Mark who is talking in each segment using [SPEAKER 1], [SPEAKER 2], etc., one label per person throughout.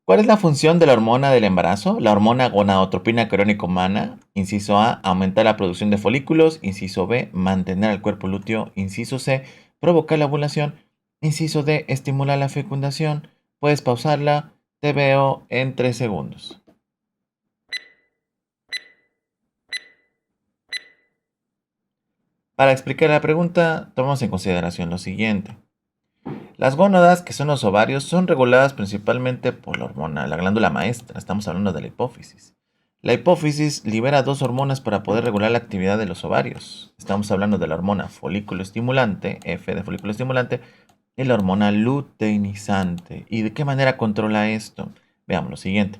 [SPEAKER 1] ¿Cuál es la función de la hormona del embarazo? La hormona gonadotropina coriónica humana. Inciso A, aumentar la producción de folículos. Inciso B, mantener el cuerpo lúteo. Inciso C, provocar la ovulación. Inciso D, estimular la fecundación. Puedes pausarla. Te veo en 3 segundos. Para explicar la pregunta, tomamos en consideración lo siguiente. Las gónadas, que son los ovarios, son reguladas principalmente por la hormona, la glándula maestra. Estamos hablando de la hipófisis. La hipófisis libera dos hormonas para poder regular la actividad de los ovarios. Estamos hablando de la hormona folículo estimulante, F de folículo estimulante, y la hormona luteinizante. ¿Y de qué manera controla esto? Veamos lo siguiente.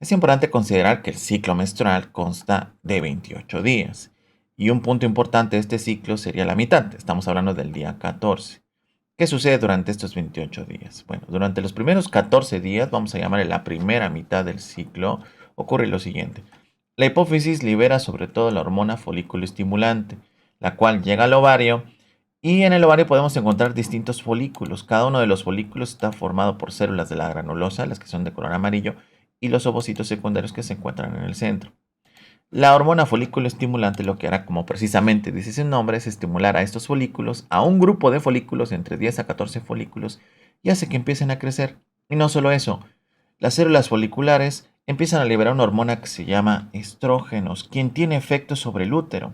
[SPEAKER 1] Es importante considerar que el ciclo menstrual consta de 28 días. Y un punto importante de este ciclo sería la mitad. Estamos hablando del día 14. ¿Qué sucede durante estos 28 días? Bueno, durante los primeros 14 días, vamos a llamarle la primera mitad del ciclo, ocurre lo siguiente. La hipófisis libera sobre todo la hormona folículo estimulante, la cual llega al ovario y en el ovario podemos encontrar distintos folículos. Cada uno de los folículos está formado por células de la granulosa, las que son de color amarillo, y los ovocitos secundarios que se encuentran en el centro. La hormona folículo estimulante lo que hará, como precisamente dice su nombre, es estimular a estos folículos, a un grupo de folículos entre 10 a 14 folículos, y hace que empiecen a crecer. Y no solo eso, las células foliculares empiezan a liberar una hormona que se llama estrógenos, quien tiene efectos sobre el útero.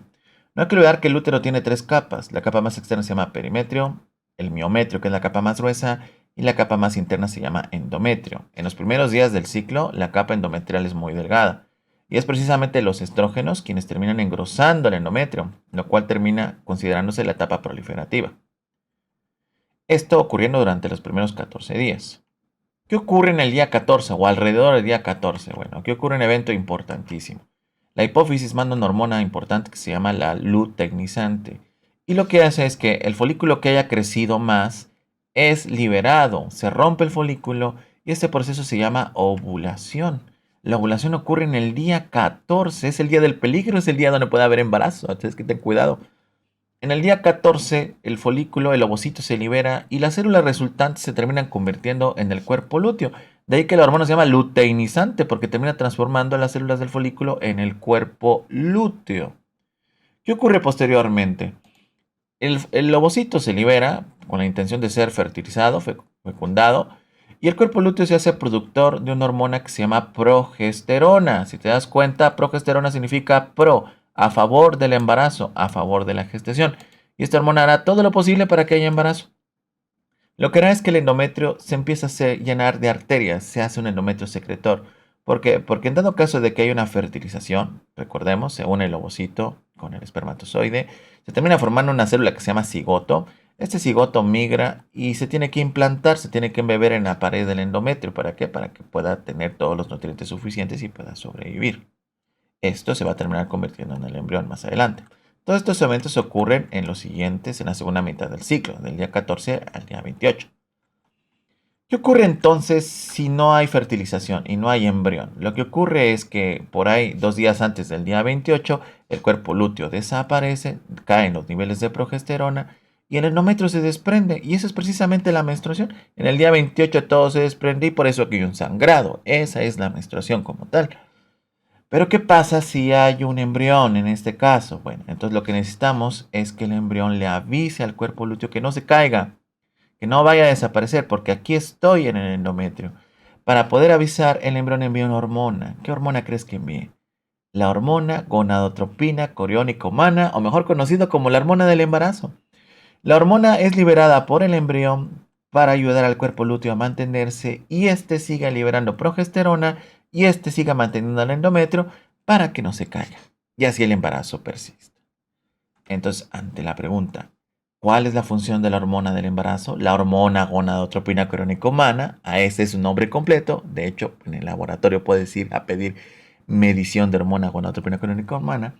[SPEAKER 1] No hay que olvidar que el útero tiene tres capas. La capa más externa se llama perimetrio, el miometrio, que es la capa más gruesa, y la capa más interna se llama endometrio. En los primeros días del ciclo, la capa endometrial es muy delgada. Y es precisamente los estrógenos quienes terminan engrosando el endometrio, lo cual termina considerándose la etapa proliferativa. Esto ocurriendo durante los primeros 14 días. ¿Qué ocurre en el día 14 o alrededor del día 14? Bueno, aquí ocurre un evento importantísimo. La hipófisis manda una hormona importante que se llama la luteinizante. Y lo que hace es que el folículo que haya crecido más es liberado, se rompe el folículo y este proceso se llama ovulación. La ovulación ocurre en el día 14, es el día del peligro, es el día donde puede haber embarazo, entonces que ten cuidado. En el día 14, el folículo, el ovocito se libera y las células resultantes se terminan convirtiendo en el cuerpo lúteo. De ahí que la hormona se llama luteinizante porque termina transformando a las células del folículo en el cuerpo lúteo. ¿Qué ocurre posteriormente? El ovocito se libera con la intención de ser fertilizado, fecundado, y el cuerpo lúteo se hace productor de una hormona que se llama progesterona. Si te das cuenta, progesterona significa pro, a favor del embarazo, a favor de la gestación. Y esta hormona hará todo lo posible para que haya embarazo. Lo que hará es que el endometrio se empieza a llenar de arterias, se hace un endometrio secretor. ¿Por qué? Porque en dado caso de que haya una fertilización, recordemos, se une el ovocito con el espermatozoide, se termina formando una célula que se llama cigoto. Este cigoto migra y se tiene que implantar, se tiene que embeber en la pared del endometrio. ¿Para qué? Para que pueda tener todos los nutrientes suficientes y pueda sobrevivir. Esto se va a terminar convirtiendo en el embrión más adelante. Todos estos eventos ocurren en los siguientes, en la segunda mitad del ciclo, del día 14 al día 28. ¿Qué ocurre entonces si no hay fertilización y no hay embrión? Lo que ocurre es que por ahí, 2 días antes del día 28, el cuerpo lúteo desaparece, caen los niveles de progesterona y el endometrio se desprende. Y eso es precisamente la menstruación. En el día 28 todo se desprende y por eso aquí hay un sangrado. Esa es la menstruación como tal. Pero ¿qué pasa si hay un embrión en este caso? Bueno, entonces lo que necesitamos es que el embrión le avise al cuerpo lúteo que no se caiga, que no vaya a desaparecer, porque aquí estoy en el endometrio. Para poder avisar, el embrión envía una hormona. ¿Qué hormona crees que envíe? La hormona gonadotropina coriónica humana, o mejor conocido como la hormona del embarazo. La hormona es liberada por el embrión para ayudar al cuerpo lúteo a mantenerse y éste siga liberando progesterona y éste siga manteniendo el endometrio para que no se caiga y así el embarazo persista. Entonces, ante la pregunta, ¿cuál es la función de la hormona del embarazo? La hormona gonadotropina coriónica humana, a ese es su nombre completo. De hecho, en el laboratorio puedes ir a pedir medición de hormona gonadotropina coriónica humana.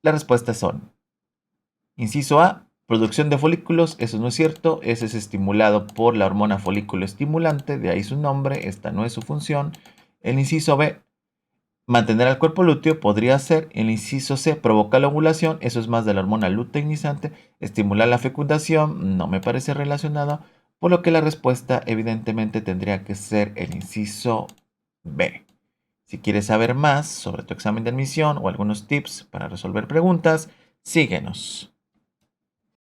[SPEAKER 1] Las respuestas son: inciso A, producción de folículos, eso no es cierto, ese es estimulado por la hormona folículo estimulante, de ahí su nombre, esta no es su función. El inciso B, mantener al cuerpo lúteo, podría ser. El inciso C, provocar la ovulación, eso es más de la hormona luteinizante. Estimular la fecundación, no me parece relacionado. por lo que la respuesta evidentemente tendría que ser el inciso B. Si quieres saber más sobre tu examen de admisión o algunos tips para resolver preguntas, síguenos.